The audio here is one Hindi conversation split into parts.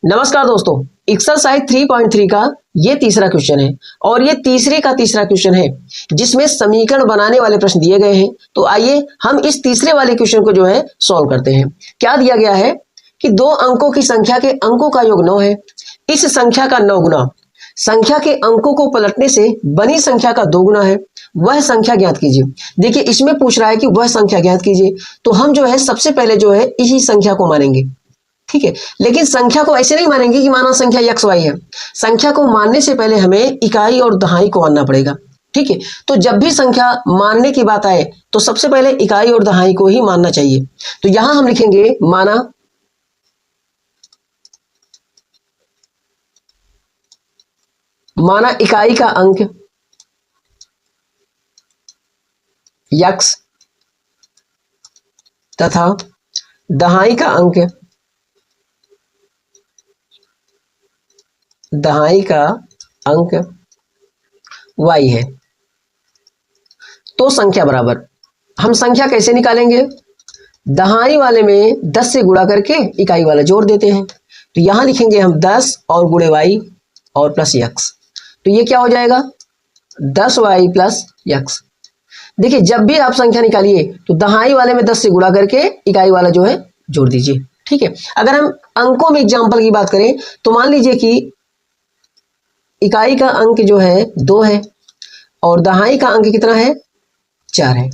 नमस्कार दोस्तों, एक्सरसाइज 3.3 का ये तीसरा क्वेश्चन है और ये तीसरे का तीसरा क्वेश्चन है जिसमें समीकरण बनाने वाले प्रश्न दिए गए हैं। तो आइए हम इस तीसरे वाले क्वेश्चन को जो है सॉल्व करते हैं। क्या दिया गया है कि दो अंकों की संख्या के अंकों का योग 9 है। इस संख्या का 9 गुना संख्या के अंकों को पलटने से बनी संख्या का 2 गुना है, वह संख्या ज्ञात कीजिए। देखिए इसमें पूछ रहा है कि वह संख्या ज्ञात कीजिए, तो हम जो है सबसे पहले जो है इसी संख्या को मानेंगे, ठीक है। लेकिन संख्या को ऐसे नहीं मानेंगे कि माना संख्या एक्स वाई है। संख्या को मानने से पहले हमें इकाई और दहाई को मानना पड़ेगा, ठीक है। तो जब भी संख्या मानने की बात आए तो सबसे पहले इकाई और दहाई को ही मानना चाहिए। तो यहां हम लिखेंगे माना इकाई का अंक x तथा दहाई का अंक y है। तो संख्या बराबर, हम संख्या कैसे निकालेंगे? दहाई वाले में 10 से गुणा करके इकाई वाला जोड़ देते हैं। तो यहां लिखेंगे हम 10 और गुणे y और प्लस x। तो ये क्या हो जाएगा 10y प्लस x। देखिए जब भी आप संख्या निकालिए तो दहाई वाले में 10 से गुणा करके इकाई वाला जो है जोड़ दीजिए, ठीक है। अगर हम अंकों में एग्जांपल की बात करें तो मान लीजिए कि इकाई का अंक जो है 2 है और दहाई का अंक कितना है 4 है।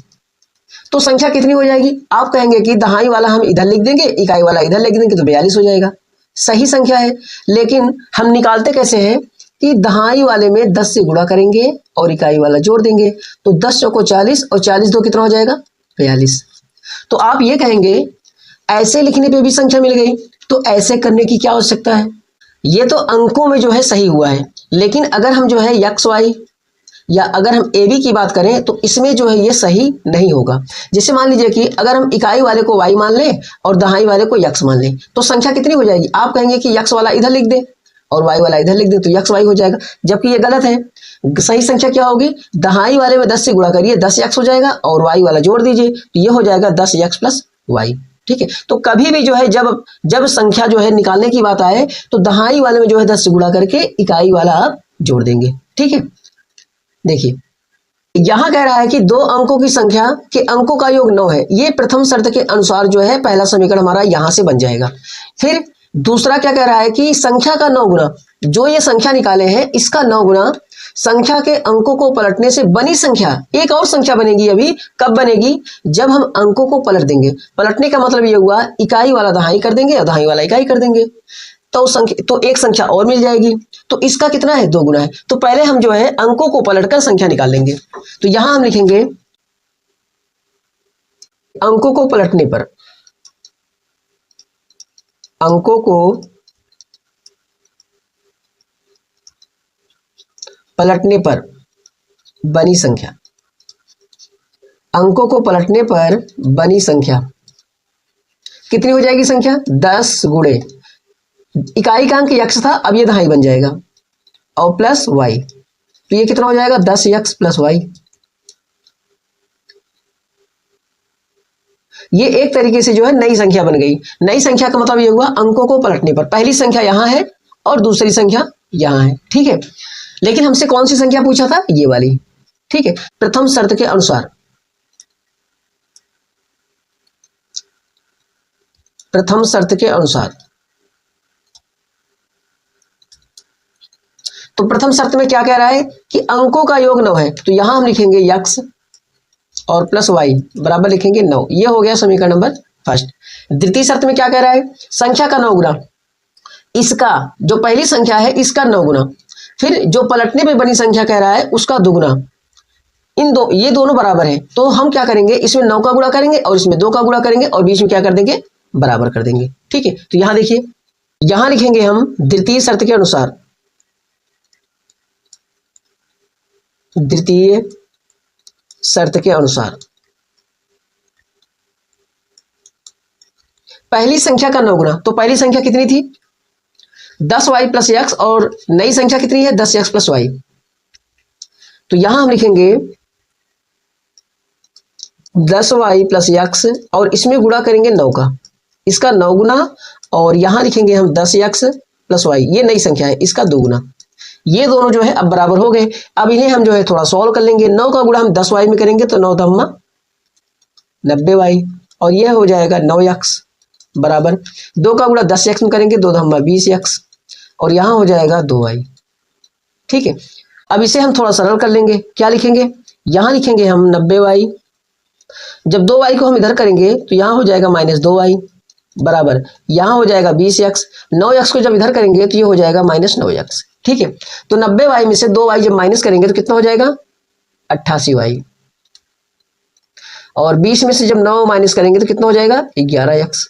तो संख्या कितनी हो जाएगी? आप कहेंगे कि दहाई वाला हम इधर लिख देंगे, इकाई वाला इधर लिख देंगे, तो 42 हो जाएगा। सही संख्या है, लेकिन हम निकालते कैसे हैं कि दहाई वाले में 10 से गुणा करेंगे और इकाई वाला जोड़ देंगे। तो 10 चौको 40 और 40 दो कितना हो जाएगा 42। तो आप ये कहेंगे ऐसे लिखने पे भी संख्या मिल गई, तो ऐसे करने की क्या आवश्यकता है? ये तो अंकों में जो है सही हुआ है, लेकिन अगर हम जो है एक्स वाई या अगर हम ए बी की बात करें तो इसमें जो है ये सही नहीं होगा। जैसे मान लीजिए कि अगर हम इकाई वाले को y मान लें और दहाई वाले को x मान लें तो संख्या कितनी हो जाएगी? आप कहेंगे कि x वाला इधर लिख दे और y वाला इधर लिख दे, तो x y हो जाएगा, जबकि ये गलत है। सही संख्या क्या होगी? दहाई वाले में 10 से गुणा करिए 10x हो जाएगा और y वाला जोड़ दीजिए, तो ये हो जाएगा 10x प्लस y, ठीक है। तो कभी भी जो है जब संख्या जो है निकालने की बात आए तो दहाई वाले में जो है 10 से गुणा करके इकाई वाला आप जोड़ देंगे, ठीक है। देखिए यहां कह रहा है कि दो अंकों की संख्या के अंकों का योग 9 है। ये प्रथम शर्त के अनुसार जो है पहला समीकरण हमारा यहां से बन जाएगा। फिर दूसरा क्या कह रहा है कि संख्या का 9 गुना, जो ये संख्या निकाले हैं इसका 9 गुना संख्या के अंकों को पलटने से बनी संख्या, एक और संख्या बनेगी। अभी कब बनेगी? जब हम अंकों को पलट देंगे। पलटने का मतलब ये हुआ इकाई वाला दहाई कर देंगे और दहाई वाला इकाई कर देंगे, तो एक संख्या और मिल जाएगी। तो इसका कितना है 2 गुना है। तो पहले हम जो है अंकों को पलटकर संख्या निकाल लेंगे। तो यहां हम लिखेंगे अंकों को पलटने पर बनी संख्या, अंकों को पलटने पर बनी संख्या कितनी हो जाएगी? संख्या 10 गुणे इकाई का अंक x था, अब ये दहाई बन जाएगा और प्लस y, तो ये कितना हो जाएगा 10x प्लस y। ये एक तरीके से जो है नई संख्या बन गई। नई संख्या का मतलब ये हुआ अंकों को पलटने पर पहली संख्या यहां है और दूसरी संख्या यहां है, ठीक है। लेकिन हमसे कौन सी संख्या पूछा था? ये वाली, ठीक है। प्रथम शर्त के अनुसार तो प्रथम शर्त में क्या कह रहा है कि अंकों का योग 9 है। तो यहां हम लिखेंगे x और प्लस y बराबर लिखेंगे 9। ये हो गया समीकरण नंबर फर्स्ट। द्वितीय शर्त में क्या कह रहा है? संख्या का 9 गुना इसका, जो पहली संख्या है इसका 9 गुना, फिर जो पलटने में बनी संख्या कह रहा है उसका 2 गुना। ये दोनों बराबर है, तो हम क्या करेंगे इसमें 9 का गुणा करेंगे और इसमें 2 का गुणा करेंगे और बीच में क्या कर देंगे बराबर कर देंगे, ठीक है। तो यहां देखिए यहां लिखेंगे हम द्वितीय शर्त के अनुसार, द्वितीय शर्त के अनुसार पहली संख्या का 9 गुना। तो पहली संख्या कितनी थी 10y प्लस x और नई संख्या कितनी है 10x प्लस y। तो यहां हम लिखेंगे 10y प्लस x और इसमें गुणा करेंगे 9 का, इसका 9 गुना और यहां लिखेंगे हम 10x प्लस वाई, ये नई संख्या है, इसका 2 गुना। ये दोनों जो है अब बराबर हो गए। अब इन्हें हम जो है थोड़ा सॉल्व कर लेंगे। 9 का गुणा हम 10y में करेंगे तो 9 दम्मा 90y, और यह हो जाएगा 9x बराबर 2 का गुणा 10x में करेंगे 2 दम्मा 20x, और यहाँ हो जाएगा 2y। ठीक है, अब इसे हम थोड़ा सरल कर लेंगे। क्या लिखेंगे, यहाँ लिखेंगे हम 90y, जब 2y को हम इधर करेंगे तो यहाँ हो जाएगा -2y बराबर यहाँ हो जाएगा 20x, 9x को जब इधर करेंगे तो ये हो जाएगा -9x। ठीक है, तो 90y में से 2y जब माइनस करेंगे तो कितना हो जाएगा 88y, और 20 में से जब 9 माइनस करेंगे तो कितना हो जाएगा 11x।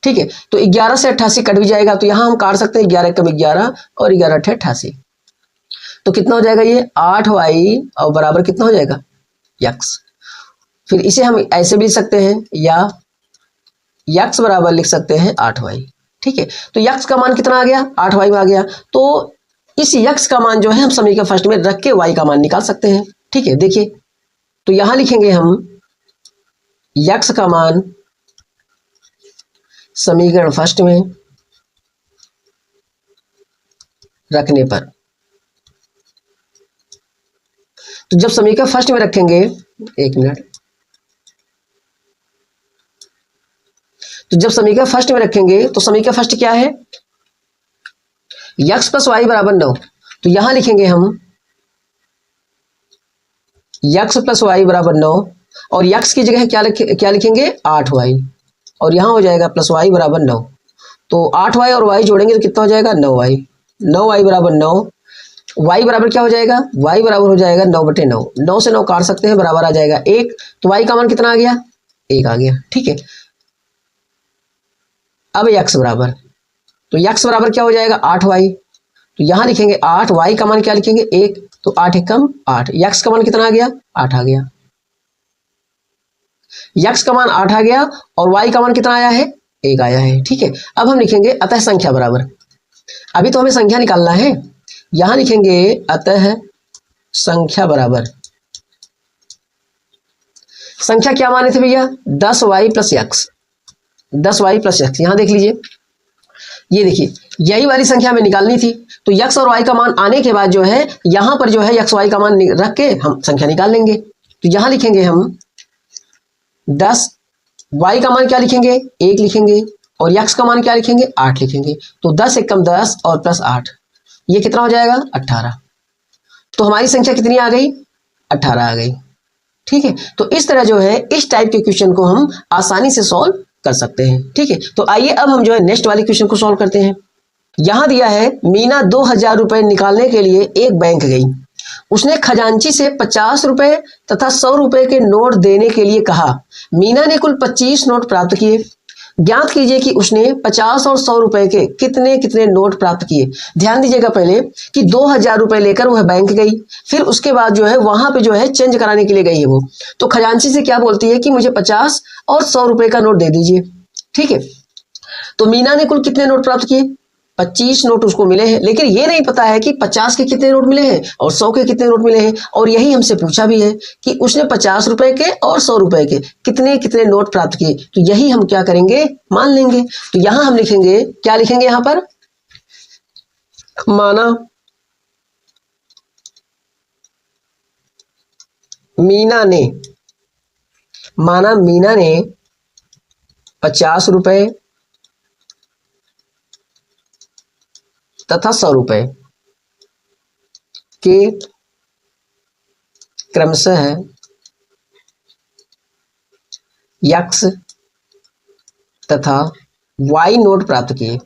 ठीक है, तो 11 से 88 कट भी जाएगा, तो यहां हम काट सकते हैं 11 कम 11 और 11 × 88, तो कितना हो जाएगा ये 8y और बराबर कितना हो जाएगा x। फिर इसे हम ऐसे भी लिख सकते हैं, या x बराबर लिख सकते हैं 8y। ठीक है, तो x का मान कितना आ गया 8y में आ गया, तो इस x का मान जो है हम समीकरण फर्स्ट में रख के y का मान निकाल सकते हैं। ठीक है, देखिए तो यहां लिखेंगे हम x का मान समीकरण फर्स्ट में रखने पर, तो जब समीकरण फर्स्ट में रखेंगे, एक मिनट, तो जब समीकरण फर्स्ट में रखेंगे तो समीकरण फर्स्ट क्या है x + y बराबर 9, तो यहां लिखेंगे हम x + y बराबर 9, और x की जगह क्या लिखेंगे 8y, और यहां हो जाएगा +y बराबर 9, तो 8y और y जोड़ेंगे तो कितना हो जाएगा 9y, 9y बराबर 9, y बराबर क्या हो जाएगा, y बराबर हो जाएगा 9/9, 9 से 9 काट सकते हैं, बराबर आ जाएगा 1, तो y का मान कितना आ गया 1 आ गया। ठीक है, अब x बराबर, तो x बराबर क्या हो जाएगा 8y, तो यहां लिखेंगे 8, y का मान क्या लिखेंगे 1, तो 8 × 8, x का मान कितना आ गया 8 आ गया, x का मान 8 आ गया और y का मान कितना आया है 1 आया है। ठीक है, अब हम लिखेंगे अतः संख्या बराबर, अभी तो हमें संख्या निकालना है, यहां लिखेंगे अतः संख्या बराबर, संख्या क्या माने थे भैया 10y + x, 10y + x, यहां देख लीजिए, ये देखिए यही वाली संख्या हमें निकालनी थी, तो x और y का मान आने के बाद जो है यहां पर जो है x y का मान रख के हम संख्या निकाल लेंगे। तो यहां लिखेंगे हम 10, y का मान क्या लिखेंगे 1 लिखेंगे, और x का मान क्या लिखेंगे 8 लिखेंगे, तो 10 × 10 और +8, ये कितना हो जाएगा 18, तो हमारी संख्या कितनी आ गई 18 आ गई। ठीक है, तो इस तरह जो है इस टाइप के क्वेश्चन को हम आसानी से सॉल्व कर सकते हैं। ठीक है, तो आइए अब हम जो है नेक्स्ट वाले क्वेश्चन को सॉल्व करते हैं। यहां दिया है मीना 2000 रुपए निकालने के लिए एक बैंक गई, उसने खजांची से 50 रुपए तथा 100 रुपए के नोट देने के लिए कहा। मीना ने कुल 25 नोट प्राप्त किए, ज्ञात कीजिए कि उसने 50 और 100 रुपए के कितने कितने नोट प्राप्त किए। ध्यान दीजिएगा पहले कि 2000 रुपए लेकर वह बैंक गई, फिर उसके बाद जो है वहां पे जो है चेंज कराने के लिए गई है वो, तो खजांची से क्या बोलती है कि मुझे 50 और 100 रुपए का नोट दे दीजिए। ठीक है, तो मीना ने कुल कितने नोट प्राप्त किए 25 नोट उसको मिले हैं, लेकिन ये नहीं पता है कि 50 के कितने नोट मिले हैं और 100 के कितने नोट मिले हैं, और यही हमसे पूछा भी है कि उसने 50 रुपए के और 100 रुपए के कितने कितने नोट प्राप्त किए, तो यही हम क्या करेंगे मान लेंगे। तो यहां हम लिखेंगे, क्या लिखेंगे यहां पर, माना मीना ने 50 रुपए तथा 100 रुपए के क्रमशः x तथा y नोट प्राप्त किए,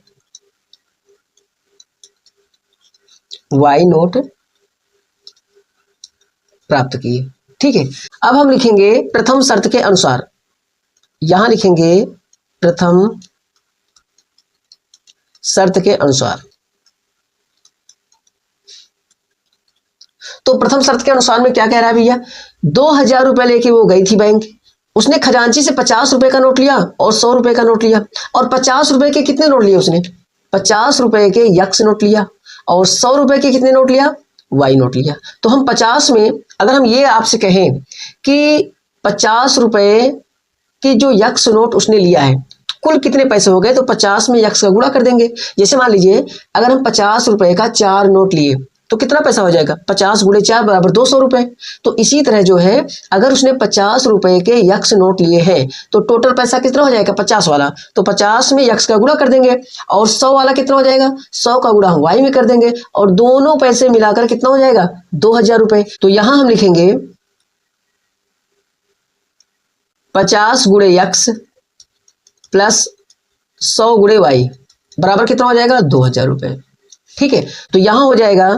ठीक है, अब हम लिखेंगे प्रथम शर्त के अनुसार, यहां लिखेंगे प्रथम शर्त के अनुसार। तो प्रथम शर्त के अनुसार में क्या कह रहा है भैया, 2000 रुपए लेके वो गई थी बैंक, उसने खजांची से 50 रुपए का नोट लिया और 100 रुपए का नोट लिया, और 50 रुपए के कितने नोट लिए उसने 50 रुपए के x नोट लिया, और 100 रुपए के कितने नोट लिया y नोट लिया। तो हम 50 में अगर हम ये आपसे कहें कि 50 रुपए की जो x नोट उसने लिया है कुल कितने पैसे हो गए, तो 50 में यक्स का गुणा कर देंगे। जैसे मान लीजिए अगर हम 50 रुपए का 4 नोट लिए तो कितना पैसा हो जाएगा, 50 गुणे 4 बराबर 200 रुपए। तो इसी तरह जो है अगर उसने 50 रुपए के यक्स नोट लिए हैं तो टोटल पैसा कितना हो जाएगा, 50 वाला, तो 50 में यक्स का गुणा कर देंगे, और 100 वाला कितना हो जाएगा, 100 का गुणा हम वाई में कर देंगे, और दोनों पैसे मिलाकर कितना हो जाएगा, 2000 रुपए। तो यहां हम लिखेंगे 50 गुणे यक्स प्लस 100 गुणे वाई बराबर कितना हो जाएगा, 2000 रुपए। ठीक है, तो यहां हो जाएगा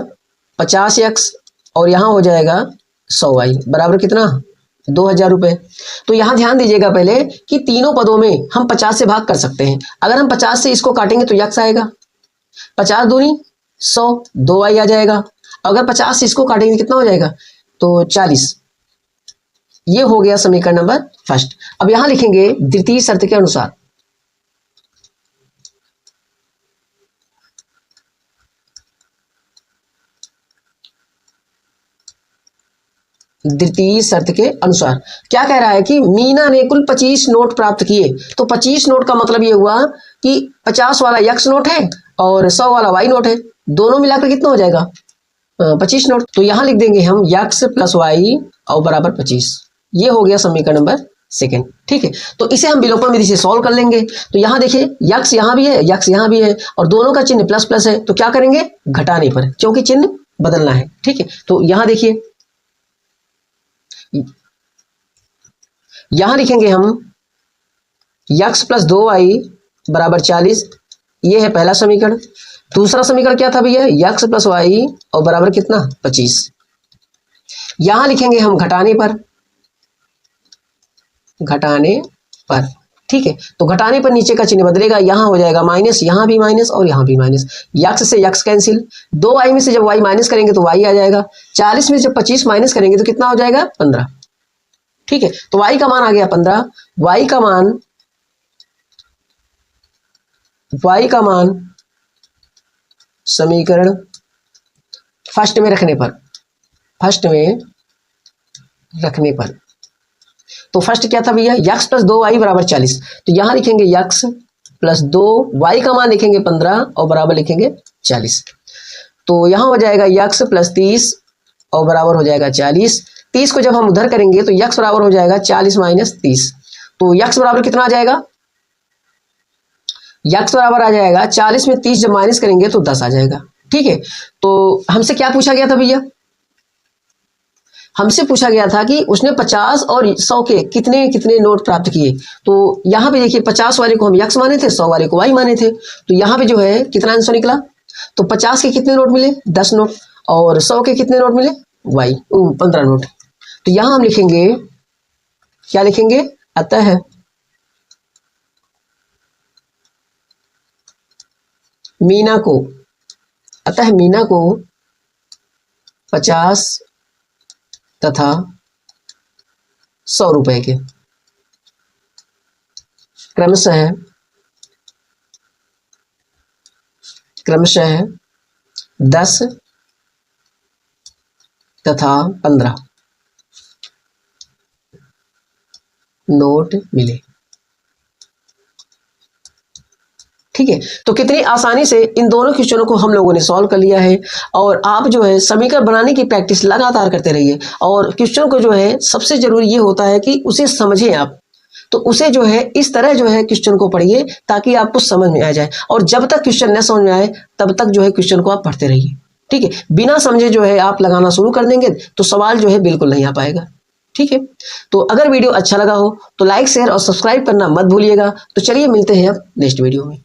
50 यक्स और यहां हो जाएगा 100 वाई बराबर कितना, 2000 रुपए। तो यहां ध्यान दीजिएगा पहले कि तीनों पदों में हम 50 से भाग कर सकते हैं। अगर हम 50 से इसको काटेंगे तो यक्स आएगा, 50 दूनी 100, 2 वाई आ जाएगा। अगर 50 से इसको काटेंगे कितना हो जाएगा, तो 40। ये हो गया समीकरण नंबर फर्स्ट। अब यहां लिखेंगे द्वितीय शर्त के अनुसार। द्वितीय शर्त के अनुसार क्या कह रहा है कि मीना ने कुल 25 नोट प्राप्त किए। तो 25 नोट का मतलब ये हुआ कि 50 वाला यक्स नोट है और 100 वाला वाई नोट है, दोनों मिलाकर कितना हो जाएगा, 25 नोट। तो यहां लिख देंगे हम यक्स प्लस वाई और बराबर 25। ये हो गया समीकरण नंबर सेकेंड। ठीक है, तो इसे हम विलोपन विधि से सॉल्व कर लेंगे। तो यहां देखिए यक्स यहां भी है, यक्स यहां भी है, और दोनों का चिन्ह प्लस प्लस है, तो क्या करेंगे, घटाने पर, क्योंकि चिन्ह बदलना है। ठीक है, तो यहां देखिए यहां लिखेंगे हम यक्स प्लस 2y बराबर 40। ये है पहला समीकरण। दूसरा समीकरण क्या था भैया, यक्स प्लस वाई और बराबर कितना, 25। यहां लिखेंगे हम घटाने पर, घटाने पर। ठीक है, तो घटाने पर नीचे का चिन्ह बदलेगा, यहां हो जाएगा माइनस, यहां भी माइनस और यहां भी माइनस, यक्स से यक्स कैंसिल, 2y में से जब y माइनस करेंगे तो y आ जाएगा, 40 में से जब 25 माइनस करेंगे तो कितना हो जाएगा, 15। ठीक है, तो y का मान आ गया 15। y का मान समीकरण फर्स्ट में रखने पर, तो फर्स्ट क्या था भैया, यक्स प्लस 2y बराबर 40। तो यहां लिखेंगे यक्स प्लस 2, y का मान लिखेंगे 15 और बराबर लिखेंगे 40। तो यहां हो जाएगा यक्स प्लस 30 और बराबर हो जाएगा 40। 30 को जब हम उधर करेंगे तो यक्स बराबर हो जाएगा 40 माइनस 30। तो यक्स बराबर कितना आ जाएगा, यक्स बराबर आ जाएगा 40 में 30 जब माइनस करेंगे तो 10 आ जाएगा। ठीक है, तो हमसे क्या पूछा गया था भैया, हमसे पूछा गया था कि उसने 50 और 100 के कितने कितने नोट प्राप्त किए। तो यहां पे देखिए 50 वाले को हम यक्स माने थे, 100 वाले को वाई माने थे। तो यहां पे जो है कितना आंसर निकला, तो 50 के कितने नोट मिले, 10 नोट, और 100 के कितने नोट मिले, 15 नोट। तो यहां हम लिखेंगे, क्या लिखेंगे, अतः मीना को 50 तथा 100 रुपए के क्रमशः 10 तथा 15 नोट मिले। ठीक है, तो कितनी आसानी से इन दोनों क्वेश्चनों को हम लोगों ने सॉल्व कर लिया है। और आप जो है समीकरण बनाने की प्रैक्टिस लगातार करते रहिए, और क्वेश्चन को जो है सबसे जरूरी ये होता है कि उसे समझें आप। तो उसे जो है इस तरह जो है क्वेश्चन को पढ़िए ताकि आपको समझ में आ जाए, और जब तक क्वेश्चन न समझ में आए तब तक जो है क्वेश्चन को आप पढ़ते रहिए। ठीक है, बिना समझे जो है आप लगाना शुरू कर देंगे तो सवाल जो है बिल्कुल नहीं आ पाएगा। ठीक है, तो अगर वीडियो अच्छा लगा हो तो लाइक शेयर और सब्सक्राइब करना मत भूलिएगा। तो चलिए मिलते हैं अब नेक्स्ट वीडियो में।